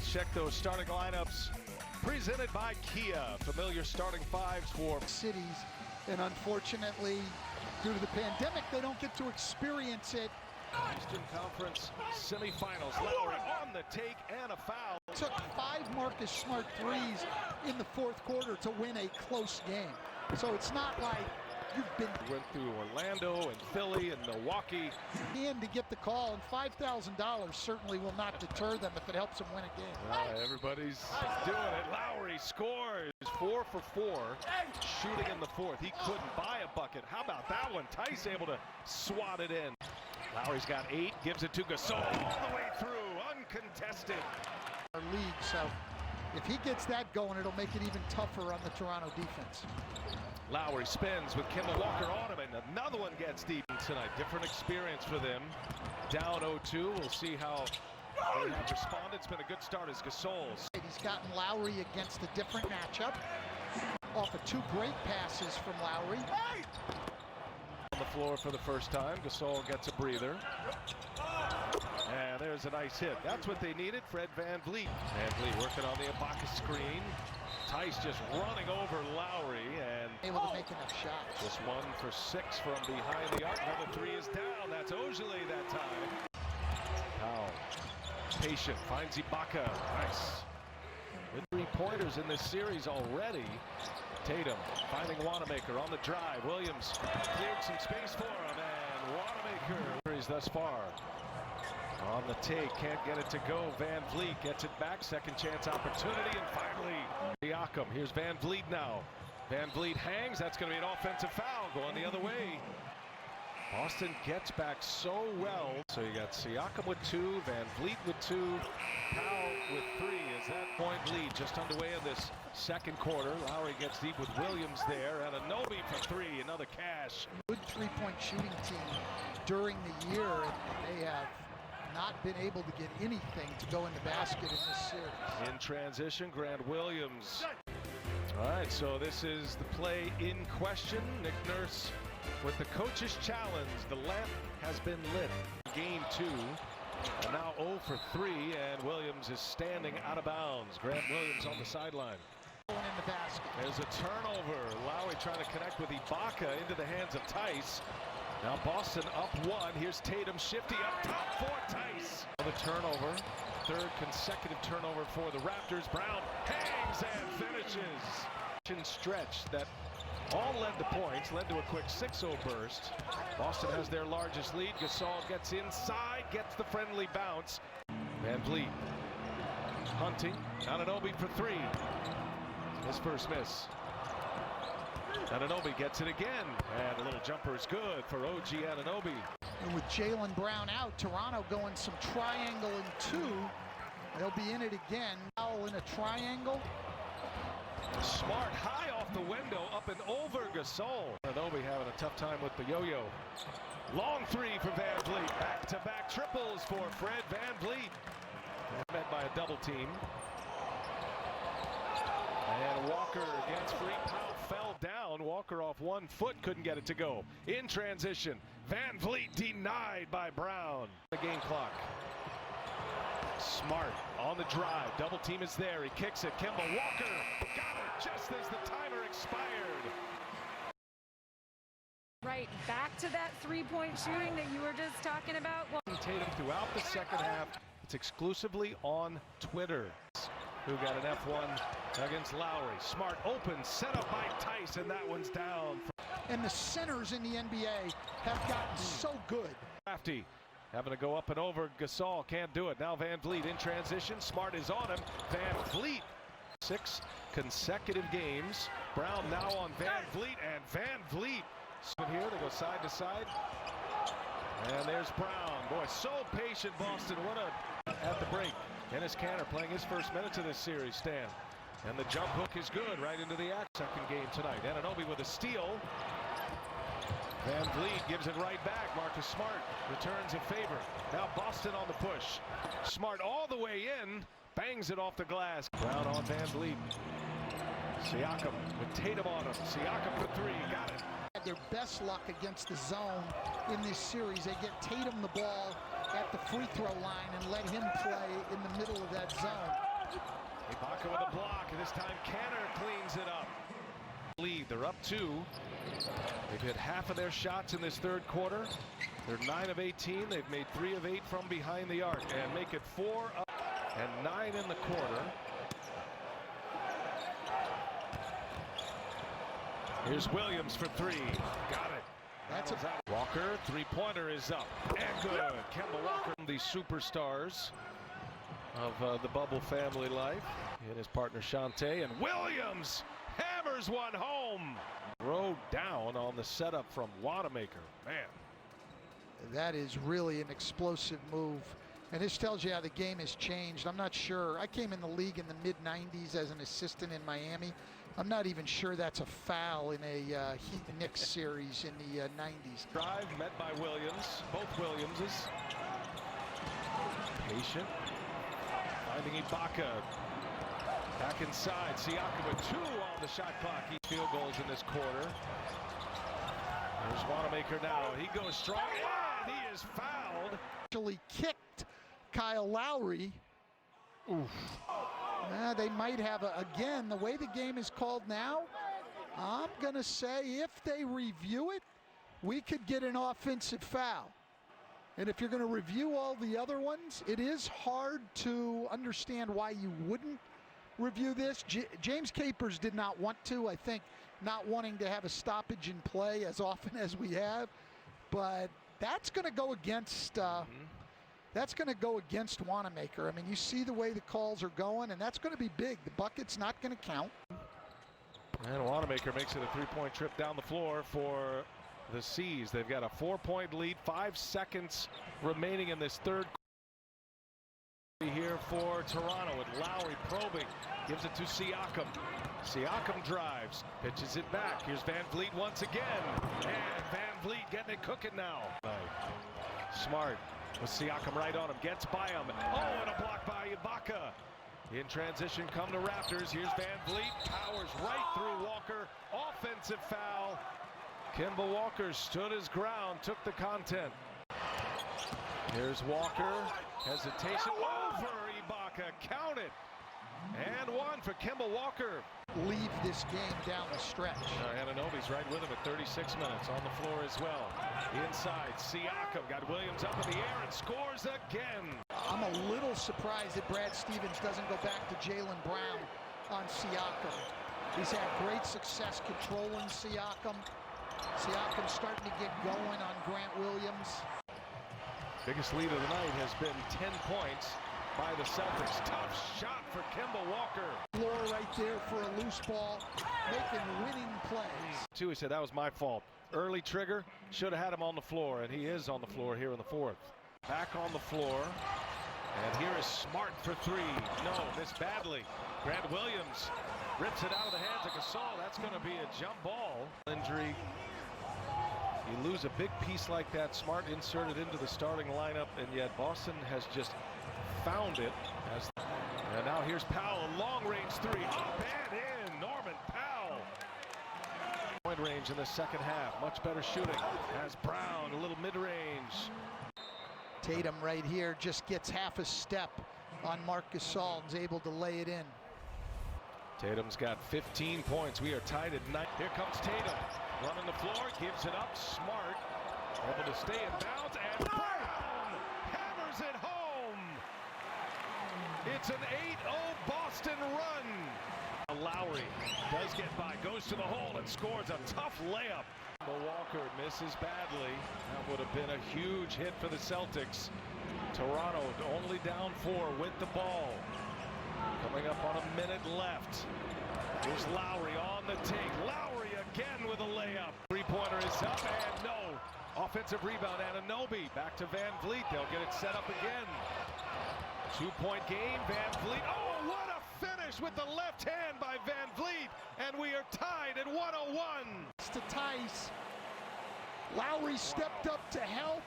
Let's check those starting lineups presented by Kia. Familiar starting fives for cities, and unfortunately, due to the pandemic, they don't get to experience it. Eastern Conference semifinals. Lowry on the take and a foul. Took 5 Marcus Smart threes in the fourth quarter to win a close game. So it's not like you've been... Went through Orlando and Philly and Milwaukee. And to get the call, and $5,000 certainly will not deter them if it helps them win a game. Everybody's doing it. Lowry scores 4 for 4, shooting in the fourth. He couldn't buy a bucket. How about that one? Tice able to swat it in. Lowry's got 8, gives it to Gasol all the way through, uncontested. Our league, so if he gets that going, it'll make it even tougher on the Toronto defense. Lowry spins with Kemba Walker on him, and another one gets deep tonight. Different experience for them. Down 0-2. We'll see how they have responded. It's been a good start as Gasol. He's gotten Lowry against a different matchup. Off of 2 great passes from Lowry. On the floor for the first time. Gasol gets a breather. And there's a nice hit. That's what they needed. Fred VanVleet. VanVleet working on the Ibaka screen. Tice just running over Lowry and able to make enough shots. Just 1 for 6 from behind the arc. Another 3 is down. That's Ojale that time. Powell, patient, finds Ibaka. Nice. With 3-pointers in this series already. Tatum finding Wanamaker on the drive. Williams cleared some space for him, and Wanamaker is thus far. On the take, can't get it to go. VanVleet gets it back, second chance opportunity, and finally, Siakam. Here's VanVleet now. VanVleet hangs, that's going to be an offensive foul going the other way. Boston gets back so well. So you got Siakam with 2, VanVleet with 2, Powell with 3. Is that point lead just underway in this second quarter? Lowry gets deep with Williams there, and Anunoby for 3, another cash. Good 3-point shooting team during the year, and they have not been able to get anything to go in the basket in this series. In transition, Grant Williams. All right, so this is the play in question. Nick Nurse with the coach's challenge. The lamp has been lit. Game 2, and now 0 for 3, and Williams is standing out of bounds. Grant Williams on the sideline. In the basket. There's a turnover. Lowry trying to connect with Ibaka into the hands of Tice. Now Boston up 1. Here's Tatum shifty up top for Tice. The turnover, 3rd consecutive turnover for the Raptors. Brown hangs and finishes. Stretch that all led to points, led to a quick 6-0 burst. Boston has their largest lead. Gasol gets inside, gets the friendly bounce. VanVleet hunting. Anunoby for 3. His first miss. Anunoby gets it again, and a little jumper is good for OG Anunoby. And with Jaylen Brown out, Toronto going some triangle and 2. They'll be in it again. Powell in a triangle. Smart high off the window, up and over Gasol. Anunoby having a tough time with the yo-yo. Long 3 for VanVleet. Back-to-back triples for Fred VanVleet. Met by a double team. And Walker gets free. Powell fell down. Walker off 1 foot, couldn't get it to go. In transition, VanVleet denied by Brown. The game clock. Smart on the drive. Double team is there. He kicks it. Kemba Walker got it just as the timer expired. Right, back to that 3-point shooting that you were just talking about. Tatum throughout the second half. It's exclusively on Twitter. Who got an F1 against Lowry. Smart open, set up by Tice, and that one's down. And the centers in the NBA have gotten so good. Crafty having to go up and over. Gasol can't do it. Now VanVleet in transition. Smart is on him. VanVleet. 6 consecutive games. Brown now on VanVleet, and VanVleet. Here they go side to side. And there's Brown. Boy, so patient Boston. What a at the break. Dennis Kanter playing his first minutes of this series, Stan. And the jump hook is good right into the second game tonight. Anunoby with a steal. VanVleet gives it right back. Marcus Smart returns a favor. Now Boston on the push. Smart all the way in. Bangs it off the glass. Brown on VanVleet. Siakam with Tatum on him. Siakam for 3. Got it. Had their best luck against the zone in this series. They get Tatum the ball at the free throw line and let him play in the middle of that zone. Ibaka with a block, and this time Canner cleans it up. Lead, they're up 2. They've hit half of their shots in this third quarter. They're 9 of 18. They've made 3 of 8 from behind the arc and make it 4 up and 9 in the quarter. Here's Williams for 3. Got it. That's a Walker, three-pointer is up and good. Kemba Walker, the superstars of the Bubble family life. And his partner Shante, and Williams hammers one home. Throw down on the setup from Wanamaker. Man. That is really an explosive move. And this tells you how the game has changed. I'm not sure. I came in the league in the mid-90s as an assistant in Miami. I'm not even sure that's a foul in a Heat Knicks series in the 90s. Drive met by Williams. Both Williamses. Patient. Finding Ibaka. Back inside. Siakam with 2 on the shot clock. Field goals in this quarter. There's Wanamaker now. He goes strong and he is fouled. Actually kicked Kyle Lowry. Oof. They might have, again, the way the game is called now, I'm going to say if they review it, we could get an offensive foul. And if you're going to review all the other ones, it is hard to understand why you wouldn't review this. James Capers did not want to, I think, not wanting to have a stoppage in play as often as we have. But that's going to go against... That's going to go against Wanamaker. I mean, you see the way the calls are going, and that's going to be big. The bucket's not going to count. And Wanamaker makes it a 3-point trip down the floor for the C's. They've got a 4-point lead, 5 seconds remaining in this third quarter here for Toronto. And Lowry probing, gives it to Siakam. Siakam drives, pitches it back. Here's Van Vliet once again. And Van Vliet getting it cooking now. Smart. With Siakam right on him, gets by him. Oh, and a block by Ibaka. In transition, come to Raptors. Here's Van Vliet, powers right through Walker. Offensive foul. Kemba Walker stood his ground, took the content. Here's Walker, hesitation over Ibaka, count it. And 1 for Kemba Walker. Leave this game down the stretch. Anunoby's right with him at 36 minutes on the floor as well. Inside, Siakam got Williams up in the air and scores again. I'm a little surprised that Brad Stevens doesn't go back to Jaylen Brown on Siakam. He's had great success controlling Siakam. Siakam's starting to get going on Grant Williams. Biggest lead of the night has been 10 points by the Celtics. Tough shot for Kemba Walker. Floor right there for a loose ball, making winning plays. He said that was my fault. Early trigger, should have had him on the floor, and he is on the floor here in the 4th. Back on the floor, and here is Smart for 3. No, missed badly. Grant Williams rips it out of the hands of Gasol. That's going to be a jump ball. Injury. You lose a big piece like that. Smart inserted into the starting lineup, and yet Boston has just found it. And now here's Powell, long-range 3, up and in. Norman Powell. Point range in the second half, much better shooting. As Brown, a little mid-range. Tatum right here just gets half a step on Marc Gasol and is able to lay it in. Tatum's got 15 points. We are tied at 9. Here comes Tatum, running the floor, gives it up. Smart, able to stay in bounds, and Brown hammers it home. It's an 8-0 Boston run. Lowry does get by, goes to the hole and scores a tough layup. Walker misses badly. That would have been a huge hit for the Celtics. Toronto only down 4 with the ball. Coming up on a minute left. Here's Lowry on the take. Lowry again with a layup. 3-pointer is up and no. Offensive rebound. Anunoby back to Van Vliet. They'll get it set up again. 2-point game. Van Vliet. Oh, what a finish with the left hand by Van Vliet. And we are tied at 101. To Tice. Lowry stepped up to help.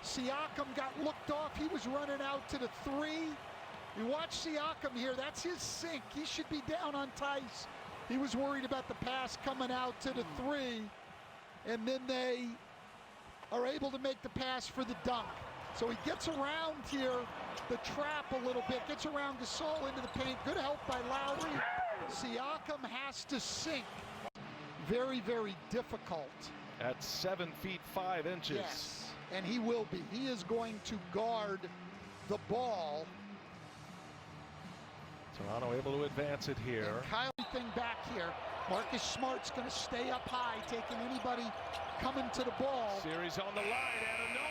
Siakam got looked off. He was running out to the 3. You watch Siakam here. That's his sink. He should be down on Tice. He was worried about the pass coming out to the 3. And then they are able to make the pass for the dunk. So he gets around here, the trap a little bit, gets around Gasol into the paint. Good help by Lowry. Siakam has to sink. Very, very difficult. At 7 feet 5 inches. Yes, and he will be. He is going to guard the ball. Toronto able to advance it here. And Kylie thing back here. Marcus Smart's going to stay up high, taking anybody coming to the ball. Series on the line, and